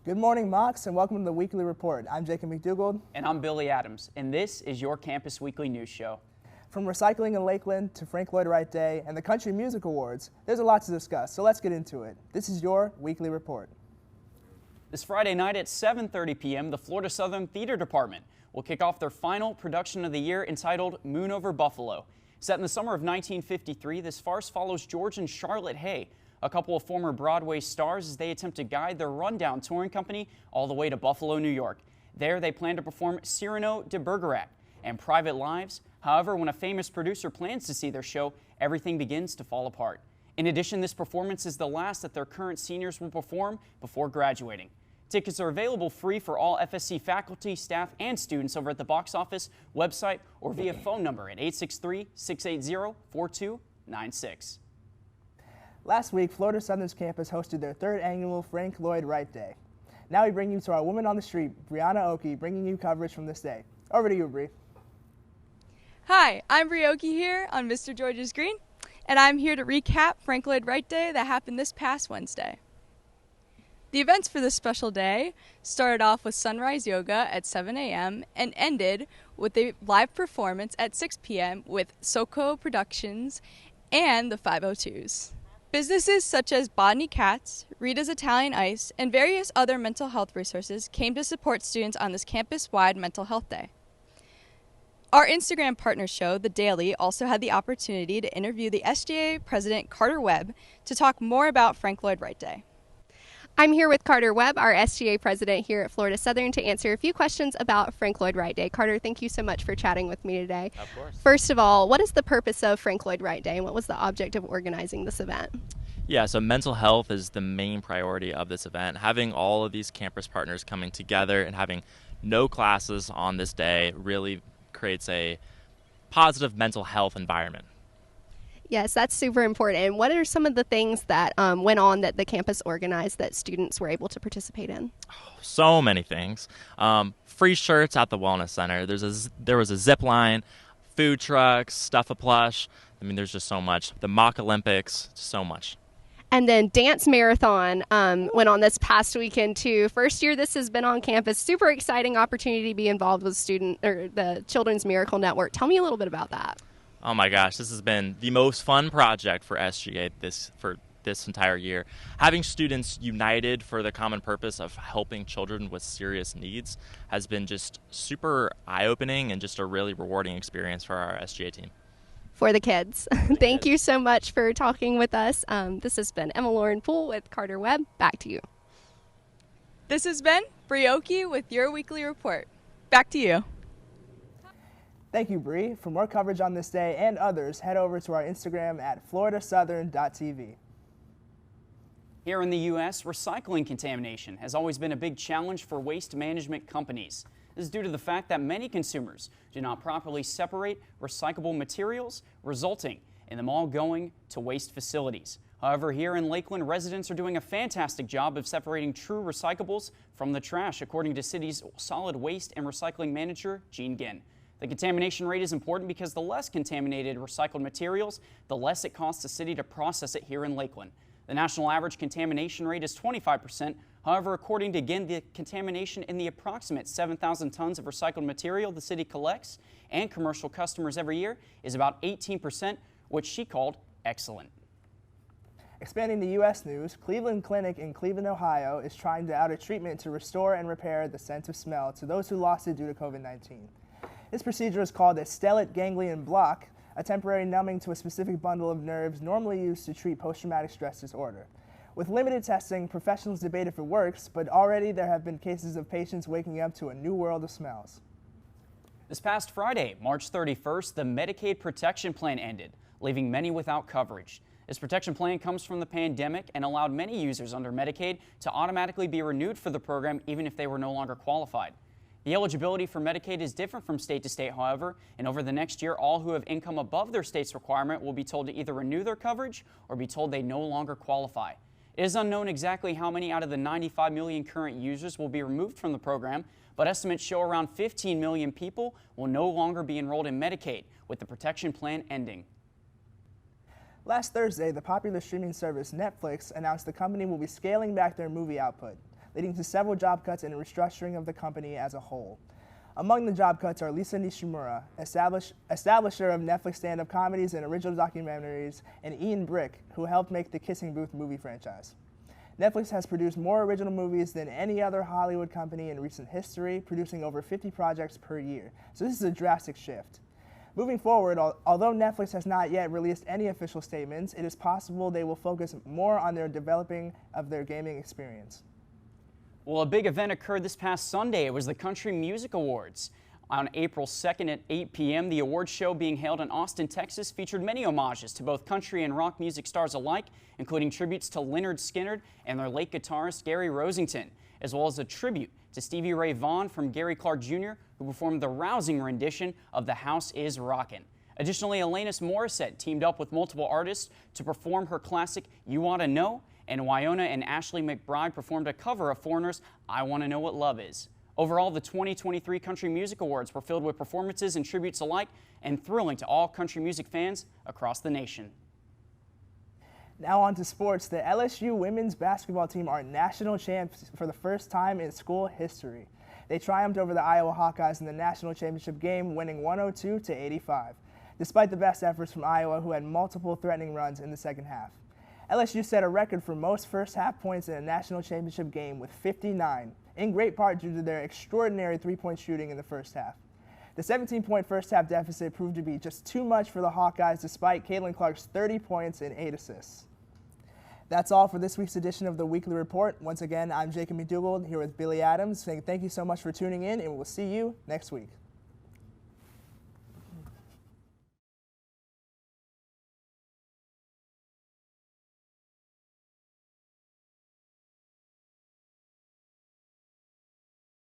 Good morning, Mox, and welcome to the Weekly Report. I'm Jacob McDougald. And I'm Billy Adams, and this is your Campus Weekly News Show. From recycling in Lakeland to Frank Lloyd Wright Day and the Country Music Awards, there's a lot to discuss, so let's get into it. This is your Weekly Report. This Friday night at 7:30 p.m., the Florida Southern Theater Department will kick off their final production of the year entitled Moon Over Buffalo. Set in the summer of 1953, this farce follows George and Charlotte Hay, a couple of former Broadway stars, as they attempt to guide their rundown touring company all the way to Buffalo, New York. There, they plan to perform Cyrano de Bergerac and Private Lives. However, when a famous producer plans to see their show, everything begins to fall apart. In addition, this performance is the last that their current seniors will perform before graduating. Tickets are available free for all FSC faculty, staff, and students over at the box office, website, or via phone number at 863-680-4296. Last week, Florida Southern's campus hosted their third annual Frank Lloyd Wright Day. Now we bring you to our Woman on the Street, Brianna Oki, bringing you coverage from this day. Over to you, Bri. Hi, I'm Bri Oki here on Mr. George's Green, and I'm here to recap Frank Lloyd Wright Day that happened this past Wednesday. The events for this special day started off with sunrise yoga at 7 a.m. and ended with a live performance at 6 p.m. with Soko Productions and the 502s. Businesses such as Bodney Cats, Rita's Italian Ice, and various other mental health resources came to support students on this campus-wide mental health day. Our Instagram partner show, The Daily, also had the opportunity to interview the SGA president, Carter Webb, to talk more about Frank Lloyd Wright Day. I'm here with Carter Webb, our SGA president here at Florida Southern, to answer a few questions about Frank Lloyd Wright Day. Carter, thank you so much for chatting with me today. Of course. First of all, what is the purpose of Frank Lloyd Wright Day, and what was the object of organizing this event? Yeah, so mental health is the main priority of this event. Having all of these campus partners coming together and having no classes on this day really creates a positive mental health environment. Yes, that's super important. And what are some of the things that went on that the campus organized that students were able to participate in? So many things. Free shirts at the Wellness Center. There was a zip line, food trucks, Stuff-A-Plush. I mean, there's just so much. The mock Olympics, so much. And then Dance Marathon went on this past weekend too. First year this has been on campus. Super exciting opportunity to be involved with the Children's Miracle Network. Tell me a little bit about that. Oh my gosh, this has been the most fun project for SGA for this entire year. Having students united for the common purpose of helping children with serious needs has been just super eye-opening and just a really rewarding experience for our SGA team. For the kids. Thank you so much for talking with us. This has been Emma Lauren Poole with Carter Webb. Back to you. This has been Bri Oki with your Weekly Report. Back to you. Thank you, Bri. For more coverage on this day and others, head over to our Instagram at floridasouthern.tv. Here in the U.S., recycling contamination has always been a big challenge for waste management companies. This is due to the fact that many consumers do not properly separate recyclable materials, resulting in them all going to waste facilities. However, here in Lakeland, residents are doing a fantastic job of separating true recyclables from the trash, according to city's solid waste and recycling manager, Gene Ginn. The contamination rate is important because the less contaminated recycled materials, the less it costs the city to process it here in Lakeland. The national average contamination rate is 25%. However, according to Ginn, the contamination in the approximate 7,000 tons of recycled material the city collects and commercial customers every year is about 18%, which she called excellent. Expanding the U.S. news, Cleveland Clinic in Cleveland, Ohio is trying out a treatment to restore and repair the sense of smell to those who lost it due to COVID-19. This procedure is called a stellate ganglion block, a temporary numbing to a specific bundle of nerves normally used to treat post-traumatic stress disorder. With limited testing, professionals debate if it works, but already there have been cases of patients waking up to a new world of smells. This past Friday, March 31st, the Medicaid protection plan ended, leaving many without coverage. This protection plan comes from the pandemic and allowed many users under Medicaid to automatically be renewed for the program even if they were no longer qualified. The eligibility for Medicaid is different from state to state, however, and over the next year, all who have income above their state's requirement will be told to either renew their coverage or be told they no longer qualify. It is unknown exactly how many out of the 95 million current users will be removed from the program, but estimates show around 15 million people will no longer be enrolled in Medicaid, with the protection plan ending. Last Thursday, the popular streaming service Netflix announced the company will be scaling back their movie output. leading to several job cuts and a restructuring of the company as a whole. Among the job cuts are Lisa Nishimura, establisher of Netflix stand-up comedies and original documentaries, and Ian Brick, who helped make the Kissing Booth movie franchise. Netflix has produced more original movies than any other Hollywood company in recent history, producing over 50 projects per year. So this is a drastic shift. Moving forward, although Netflix has not yet released any official statements, it is possible they will focus more on their developing of their gaming experience. Well, a big event occurred this past Sunday. It was the Country Music Awards. On April 2nd at 8 p.m., the awards show being held in Austin, Texas, featured many homages to both country and rock music stars alike, including tributes to Lynyrd Skynyrd and their late guitarist Gary Rosington, as well as a tribute to Stevie Ray Vaughan from Gary Clark Jr., who performed the rousing rendition of The House Is Rockin'. Additionally, Alanis Morissette teamed up with multiple artists to perform her classic You Oughta Know, and Wyona and Ashley McBride performed a cover of Foreigner's I Wanna Know What Love Is. Overall, the 2023 Country Music Awards were filled with performances and tributes alike and thrilling to all country music fans across the nation. Now on to sports. The LSU women's basketball team are national champs for the first time in school history. They triumphed over the Iowa Hawkeyes in the national championship game, winning 102-85, despite the best efforts from Iowa, who had multiple threatening runs in the second half. LSU set a record for most first-half points in a national championship game with 59, in great part due to their extraordinary three-point shooting in the first half. The 17-point first-half deficit proved to be just too much for the Hawkeyes, despite Kaelyn Clark's 30 points and 8 assists. That's all for this week's edition of the Weekly Report. Once again, I'm Jacob McDougald here with Billy Adams, saying thank you so much for tuning in, and we'll see you next week.